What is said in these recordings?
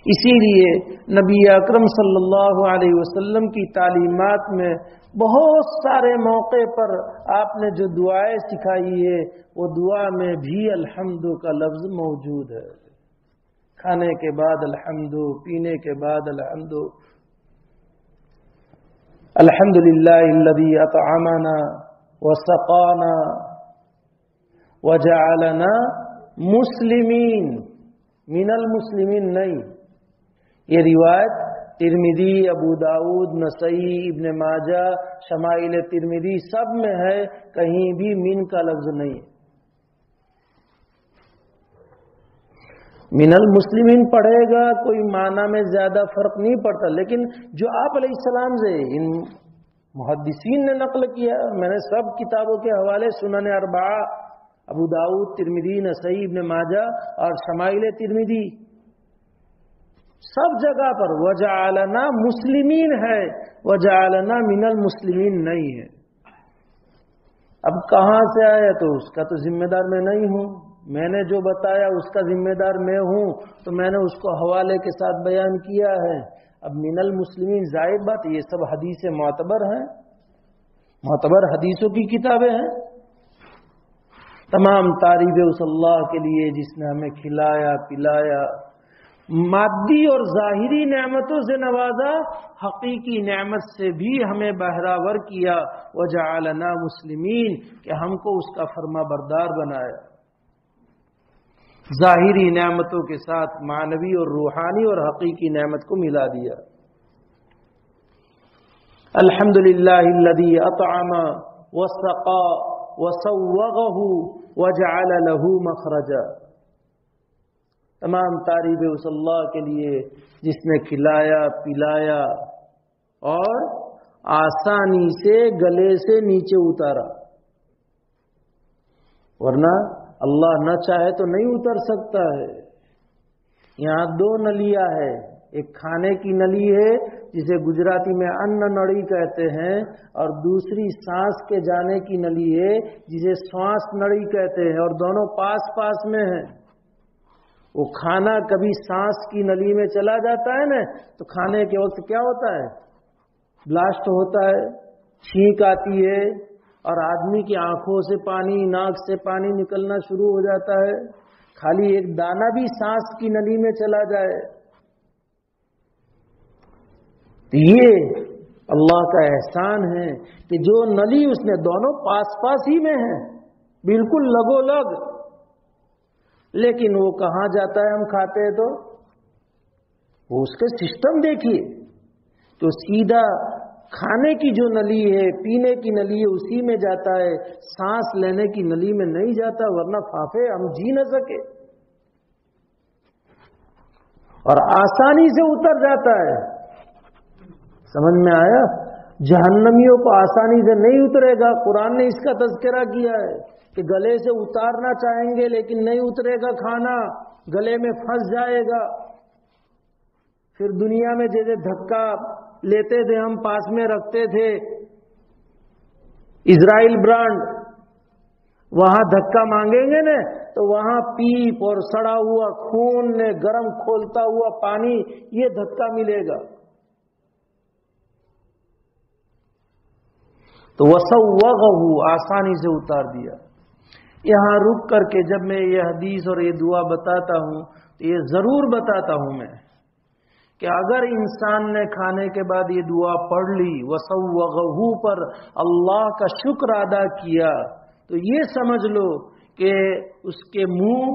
اسی لیے نبی اکرم صلی اللہ علیہ وسلم کی تعلیمات میں بہت سارے موقع پر آپ نے جو دعائیں سکھائی ہے وہ دعا میں بھی الحمد کا لفظ موجود ہے. کھانے کے بعد الحمد، پینے کے بعد الحمد. الحمد للہ الذی اطعمنا وسقانا وجعلنا مسلمین، من المسلمین نہیں. یہ روایت ترمذی، ابو داؤد، نسائی، ابن ماجہ، شمائل ترمذی سب میں ہے، کہیں بھی من کا لفظ نہیں. من المسلمین پڑھے گا کوئی معنی میں زیادہ فرق نہیں پڑتا، لیکن جو آپ علیہ السلام سے ان محدثین نے نقل کیا، میں نے سب کتابوں کے حوالے سنن اربعہ، ابو داؤد، ترمذی، نسائی، ابن ماجہ اور شمائل ترمذی، سب جگہ پر وجعلنا مسلمین ہے، وجعلنا من المسلمین نہیں ہے. اب کہاں سے آیا؟ تو اس کا تو ذمہ دار میں نہیں ہوں، میں نے جو بتایا اس کا ذمہ دار میں ہوں، تو میں نے اس کو حوالے کے ساتھ بیان کیا ہے. اب من المسلمین ظاہر بات یہ سب حدیث معتبر ہیں، معتبر حدیثوں کی کتابیں ہیں. تمام تعریف اس اللہ کے لیے جس نے ہمیں کھلایا پلایا، مادی اور ظاہری نعمتوں سے نوازا، حقیقی نعمت سے بھی ہمیں بہراور کیا. وجعلنا مسلمین، کہ ہم کو اس کا فرما بردار بنایا. ظاہری نعمتوں کے ساتھ معنوی اور روحانی اور حقیقی نعمت کو ملا دیا. الحمدللہ الذی اطعم وسقا وسوغه وجعل له مخرجا. تمام تعریف اس اللہ کے لیے جس نے کھلایا پلایا اور آسانی سے گلے سے نیچے اتارا، ورنہ اللہ نہ چاہے تو نہیں اتر سکتا ہے. یہاں دو نلیاں ہے، ایک کھانے کی نلی ہے جسے گجراتی میں ان نڑی کہتے ہیں، اور دوسری سانس کے جانے کی نلی ہے جسے سانس نڑی کہتے ہیں، اور دونوں پاس پاس میں ہیں. وہ کھانا کبھی سانس کی نلی میں چلا جاتا ہے نا، تو کھانے کے وقت کیا ہوتا ہے؟ بلاسٹ ہوتا ہے، چھینک آتی ہے، اور آدمی کی آنکھوں سے پانی، ناک سے پانی نکلنا شروع ہو جاتا ہے. خالی ایک دانہ بھی سانس کی نلی میں چلا جائے. تو یہ اللہ کا احسان ہے کہ جو نلی اس نے دونوں پاس پاس ہی میں ہیں، بالکل لگو لگ، لیکن وہ کہاں جاتا ہے؟ ہم کھاتے ہیں تو وہ اس کے سسٹم دیکھیے، تو سیدھا کھانے کی جو نلی ہے، پینے کی نلی ہے، اسی میں جاتا ہے، سانس لینے کی نلی میں نہیں جاتا، ورنہ فافے ہم جی نہ سکے. اور آسانی سے اتر جاتا ہے. سمجھ میں آیا؟ جہنمیوں کو آسانی سے نہیں اترے گا. قرآن نے اس کا تذکرہ کیا ہے کہ گلے سے اتارنا چاہیں گے لیکن نہیں اترے گا، کھانا گلے میں پھنس جائے گا. پھر دنیا میں جیسے دھکا لیتے تھے، ہم پاس میں رکھتے تھے اسرائیل برانڈ، وہاں دھکا مانگیں گے نا تو وہاں پیپ اور سڑا ہوا خون نے گرم کھولتا ہوا پانی، یہ دھکا ملے گا. تو وسوغہ آسانی سے اتار دیا. یہاں رک کر کے جب میں یہ حدیث اور یہ دعا بتاتا ہوں تو یہ ضرور بتاتا ہوں میں کہ اگر انسان نے کھانے کے بعد یہ دعا پڑھ لی، وسوغہ پر اللہ کا شکر ادا کیا، تو یہ سمجھ لو کہ اس کے منہ،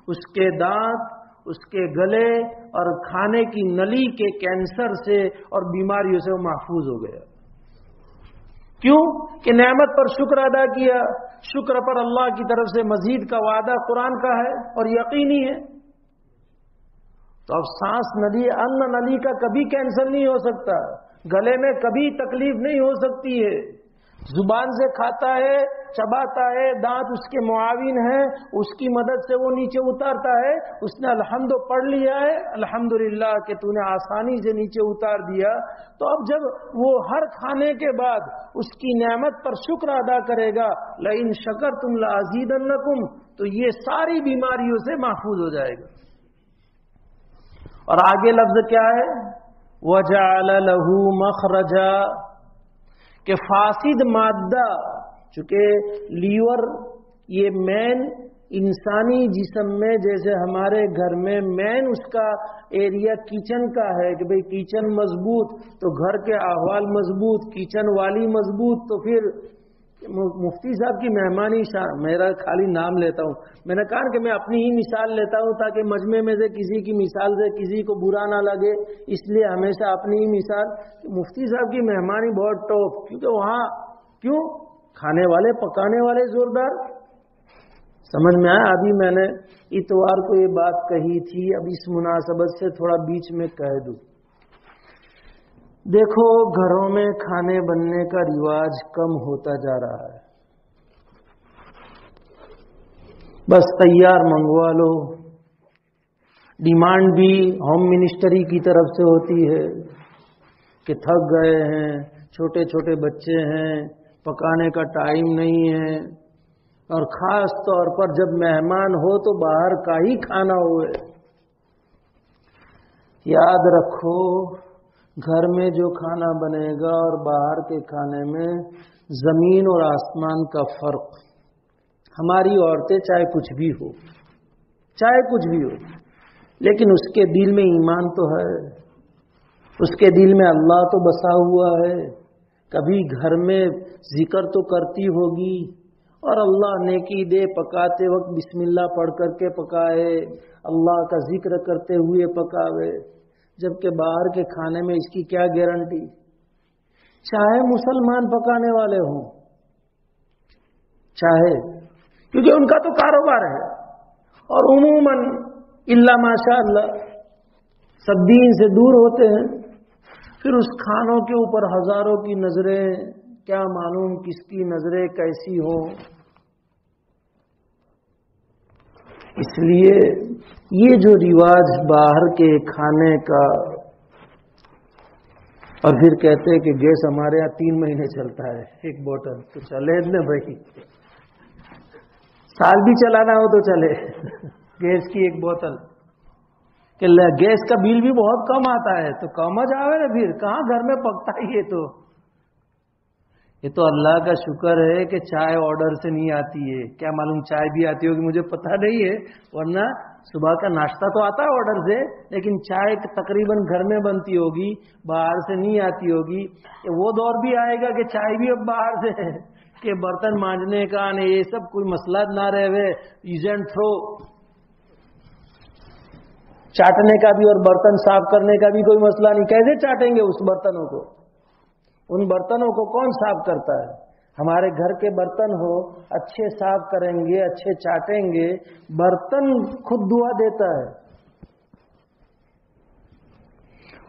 اس کے دانت، اس کے گلے اور کھانے کی نلی کے کینسر سے اور بیماریوں سے وہ محفوظ ہو گیا. کیوں کہ نعمت پر شکر ادا کیا. شکر پر اللہ کی طرف سے مزید کا وعدہ قرآن کا ہے اور یقینی ہے. تو اب سانس نلی، ان نلی کا کبھی کینسر نہیں ہو سکتا، گلے میں کبھی تکلیف نہیں ہو سکتی ہے. زبان سے کھاتا ہے، چباتا ہے، دانت اس کے معاون ہیں، اس کی مدد سے وہ نیچے اتارتا ہے. اس نے الحمد پڑھ لیا ہے، الحمدللہ کہ تو نے آسانی سے نیچے اتار دیا. تو اب جب وہ ہر کھانے کے بعد اس کی نعمت پر شکر ادا کرے گا، لئن شکرتم لازیدنکم، تو یہ ساری بیماریوں سے محفوظ ہو جائے گا. اور آگے لفظ کیا ہے؟ وَجَعَلَ لَهُ مَخْرَجًا، کہ فاسد مادہ، چونکہ لیور یہ مین انسانی جسم میں، جیسے ہمارے گھر میں مین اس کا ایریا کچن کا ہے کہ بھئی کچن مضبوط تو گھر کے احوال مضبوط، کچن والی مضبوط، تو پھر مفتی صاحب کی مہمانی میرا خالی نام لیتا ہوں، میں نے کہا کہ میں اپنی ہی مثال لیتا ہوں تاکہ مجمع میں سے کسی کی مثال سے کسی کو برا نہ لگے، اس لیے ہمیشہ اپنی ہی مثال۔ مفتی صاحب کی مہمانی بہت ٹاپ، کیونکہ وہاں کیوں کھانے والے پکانے والے زوردار۔ سمجھ میں آیا؟ ابھی میں نے اتوار کو یہ بات کہی تھی، اب اس مناسبت سے تھوڑا بیچ میں کہہ دوں۔ دیکھو گھروں میں کھانے بننے کا رواج کم ہوتا جا رہا ہے، بس تیار منگوا لو، ڈیمانڈ بھی ہوم منسٹری کی طرف سے ہوتی ہے کہ تھک گئے ہیں، چھوٹے چھوٹے بچے ہیں، پکانے کا ٹائم نہیں ہے، اور خاص طور پر جب مہمان ہو تو باہر کا ہی کھانا ہوئے۔ یاد رکھو گھر میں جو کھانا بنے گا اور باہر کے کھانے میں زمین اور آسمان کا فرق۔ ہماری عورتیں چاہے کچھ بھی ہو، لیکن اس کے دل میں ایمان تو ہے، اس کے دل میں اللہ تو بسا ہوا ہے، کبھی گھر میں ذکر تو کرتی ہوگی، اور اللہ نیکی دے پکاتے وقت بسم اللہ پڑھ کر کے پکائے، اللہ کا ذکر کرتے ہوئے پکاوے، جبکہ باہر کے کھانے میں اس کی کیا گارنٹی؟ چاہے مسلمان پکانے والے ہوں، چاہے، کیونکہ ان کا تو کاروبار ہے، اور عموماً الا ماشاء اللہ سب دین سے دور ہوتے ہیں، پھر اس کھانوں کے اوپر ہزاروں کی نظریں، کیا معلوم کس کی نظریں کیسی ہوں۔ اس لیے یہ جو رواج باہر کے کھانے کا، اور پھر کہتے ہیں کہ گیس ہمارے یہاں 3 مہینے چلتا ہے ایک بوتل، تو چلے اتنے بھائی، سال بھی چلانا ہو تو چلے گیس کی ایک بوتل، کہ گیس کا بل بھی بہت کم آتا ہے، تو کم جاوے نا، پھر کہاں گھر میں پکتا ہی ہے۔ تو یہ تو اللہ کا شکر ہے کہ چائے آرڈر سے نہیں آتی ہے، کیا معلوم چائے بھی آتی ہوگی مجھے پتہ نہیں ہے، ورنہ صبح کا ناشتہ تو آتا ہے آرڈر سے، لیکن چائے تقریباً گھر میں بنتی ہوگی، باہر سے نہیں آتی ہوگی۔ وہ دور بھی آئے گا کہ چائے بھی اب باہر سے ہے، کہ برتن مانجنے کا یہ سب کوئی مسئلہ نہ رہے، یوز اینڈ تھرو، چاٹنے کا بھی اور برتن صاف کرنے کا بھی کوئی مسئلہ نہیں۔ کیسے چاٹیں گے اس برتنوں کو؟ ان برتنوں کو کون صاف کرتا ہے؟ ہمارے گھر کے برتن ہو، اچھے صاف کریں گے، اچھے چاٹیں گے، برتن خود دعا دیتا ہے۔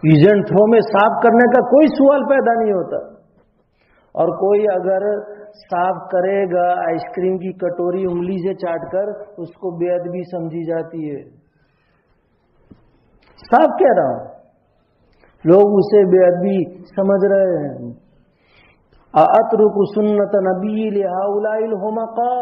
یوز اینڈ تھرو میں صاف کرنے کا کوئی سوال پیدا نہیں ہوتا، اور کوئی اگر صاف کرے گا آئس کریم کی کٹوری انگلی سے چاٹ کر، اس کو بے ادبی سمجھی جاتی ہے۔ صاف کہہ رہا ہوں، لوگ اسے بے ادبی سمجھ رہے ہیں۔ اَأَتْرُكُ سُنَّةَ نَبِيِّ لِهَؤُلَاءِ الْحُمَقَاءِ،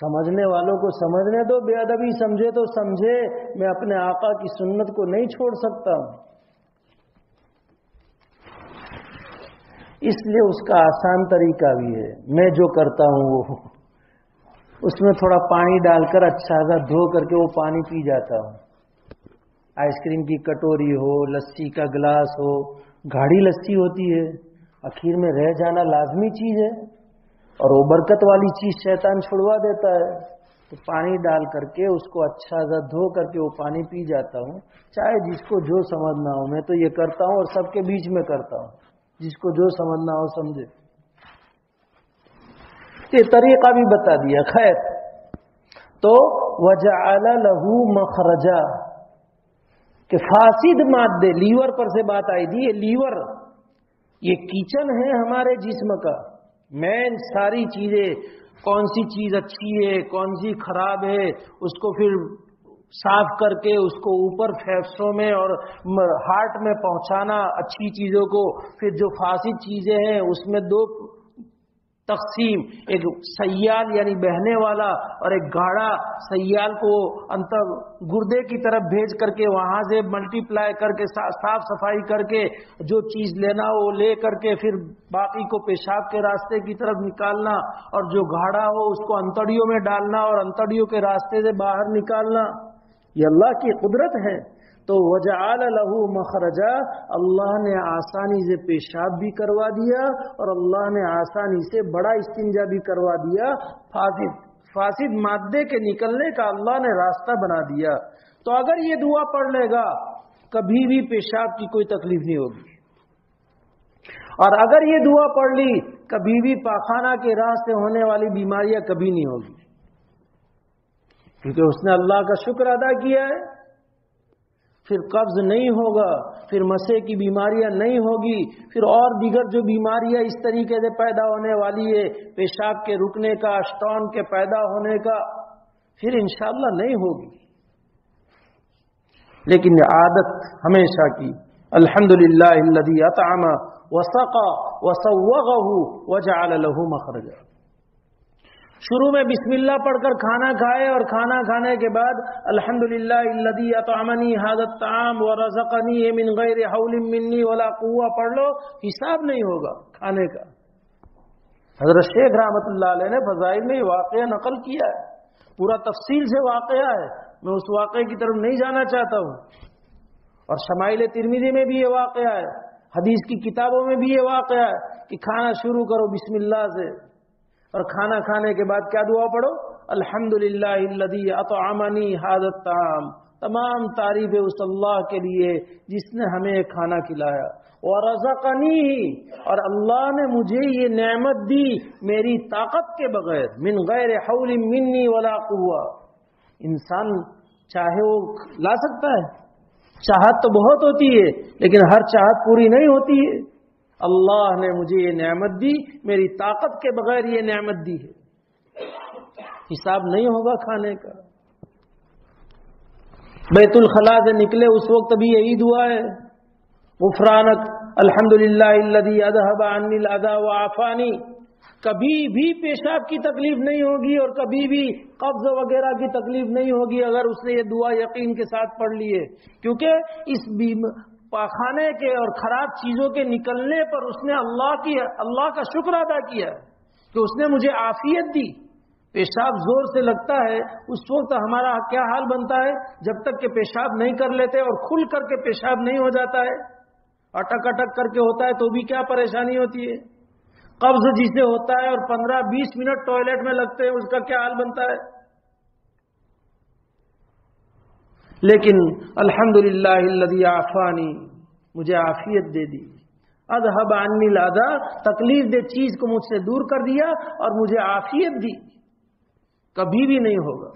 سمجھنے والوں کو سمجھنے دو، بے ادبی سمجھے تو سمجھے، میں اپنے آقا کی سنت کو نہیں چھوڑ سکتا ہوں۔ اس لیے اس کا آسان طریقہ بھی ہے، میں جو کرتا ہوں وہ اس میں تھوڑا پانی ڈال کر اچھا سا دھو کر کے وہ پانی پی جاتا ہوں۔ آئس کریم کی کٹوری ہو، لسی کا گلاس ہو، گاڑھی لسی ہوتی ہے، اخیر میں رہ جانا لازمی چیز ہے، اور وہ برکت والی چیز شیطان چھڑوا دیتا ہے، تو پانی ڈال کر کے اس کو اچھا سا دھو کر کے وہ پانی پی جاتا ہوں، چاہے جس کو جو سمجھنا ہو۔ میں تو یہ کرتا ہوں اور سب کے بیچ میں کرتا ہوں، جس کو جو سمجھنا ہو سمجھے۔ یہ طریقہ بھی بتا دیا۔ خیر، تو وَجَعَلَ لَهُ مَخْرَجًا، کہ فاسد مادے، لیور پر سے بات آئی تھی، یہ لیور یہ کچن ہے ہمارے جسم کا، مین ساری چیزیں، کون سی چیز اچھی ہے کون سی خراب ہے، اس کو پھر صاف کر کے اس کو اوپر پھیپھڑوں میں اور ہارٹ میں پہنچانا اچھی چیزوں کو، پھر جو فاسد چیزیں ہیں اس میں 2 تقسیم، ایک سیال یعنی بہنے والا اور ایک گاڑا سیال کو انتر گردے کی طرف بھیج کر کے وہاں سے ملٹی پلائی کر کے صاف صفائی کر کے جو چیز لینا وہ لے کر کے پھر باقی کو پیشاب کے راستے کی طرف نکالنا، اور جو گاڑا ہو اس کو انتڑیوں میں ڈالنا اور انتڑیوں کے راستے سے باہر نکالنا، یہ اللہ کی قدرت ہے۔ تو وجعل له مخرجا، اللہ نے آسانی سے پیشاب بھی کروا دیا اور اللہ نے آسانی سے بڑا استنجا بھی کروا دیا، فاسد مادے کے نکلنے کا اللہ نے راستہ بنا دیا۔ تو اگر یہ دعا پڑھ لے گا کبھی بھی پیشاب کی کوئی تکلیف نہیں ہوگی، اور اگر یہ دعا پڑھ لی کبھی بھی پاخانہ کے راہ سے ہونے والی بیماریاں کبھی نہیں ہوگی، کیونکہ اس نے اللہ کا شکر ادا کیا ہے۔ پھر قبض نہیں ہوگا، پھر مسے کی بیماریاں نہیں ہوگی، پھر اور دیگر جو بیماریاں اس طریقے سے پیدا ہونے والی ہے، پیشاب کے رکنے کا، اسٹون کے پیدا ہونے کا، پھر انشاءاللہ نہیں ہوگی۔ لیکن یہ عادت ہمیشہ کی، الحمدللہ الذی اطعم وسقى وسوغه وجعل له مخرجا۔ شروع میں بسم اللہ پڑھ کر کھانا کھائے، اور کھانا کھانے کے بعد الحمدللہ الذی اطعمنی ھذا الطعام ورزقنی من غیر حول منی ولا قوہ پڑھ لو، حساب نہیں ہوگا کھانے کا۔ حضرت شیخ رحمۃ اللہ علیہ نے فضائل میں یہ واقعہ نقل کیا ہے، پورا تفصیل سے واقعہ ہے، میں اس واقعے کی طرف نہیں جانا چاہتا ہوں۔ اور شمائل ترمذی میں بھی یہ واقعہ ہے، حدیث کی کتابوں میں بھی یہ واقعہ ہے کہ کھانا شروع کرو بسم اللہ سے، اور کھانا کھانے کے بعد کیا دعا پڑھو؟ الحمدللہ الذی اطعمنی ھذا الطعام، تمام تعریف اس اللہ کے لیے جس نے ہمیں کھانا کھلایا، ورزقنی، اور اللہ نے مجھے یہ نعمت دی میری طاقت کے بغیر، من غیر حول منی ولا قوہ۔ انسان چاہے وہ لا سکتا ہے، چاہت تو بہت ہوتی ہے لیکن ہر چاہت پوری نہیں ہوتی ہے۔ اللہ نے مجھے یہ نعمت دی، میری طاقت کے بغیر یہ نعمت دی ہے، حساب نہیں ہوگا کھانے کا۔ بیت الخلاء سے نکلے اس وقت بھی یہی دعا ہے، غفرانک الحمدللہ الذی اذھب عنی الاذی وعافانی۔ کبھی بھی پیشاب کی تکلیف نہیں ہوگی اور کبھی بھی قبض وغیرہ کی تکلیف نہیں ہوگی اگر اس نے یہ دعا یقین کے ساتھ پڑھ لی ہے، کیونکہ اس پاخانے کے اور خراب چیزوں کے نکلنے پر اس نے اللہ کا شکر ادا کیا کہ اس نے مجھے عافیت دی۔ پیشاب زور سے لگتا ہے اس وقت ہمارا کیا حال بنتا ہے، جب تک کہ پیشاب نہیں کر لیتے اور کھل کر کے پیشاب نہیں ہو جاتا ہے، اٹک اٹک کر کے ہوتا ہے تو بھی کیا پریشانی ہوتی ہے۔ قبض جسے ہوتا ہے اور 15-20 منٹ ٹوائلٹ میں لگتے ہیں، اس کا کیا حال بنتا ہے۔ لیکن الحمدللہ الذی عافانی، مجھے عافیت دے دی، اذھب عنی الاذی، تکلیف دہ چیز کو مجھ سے دور کر دیا اور مجھے عافیت دی، کبھی بھی نہیں ہوگا۔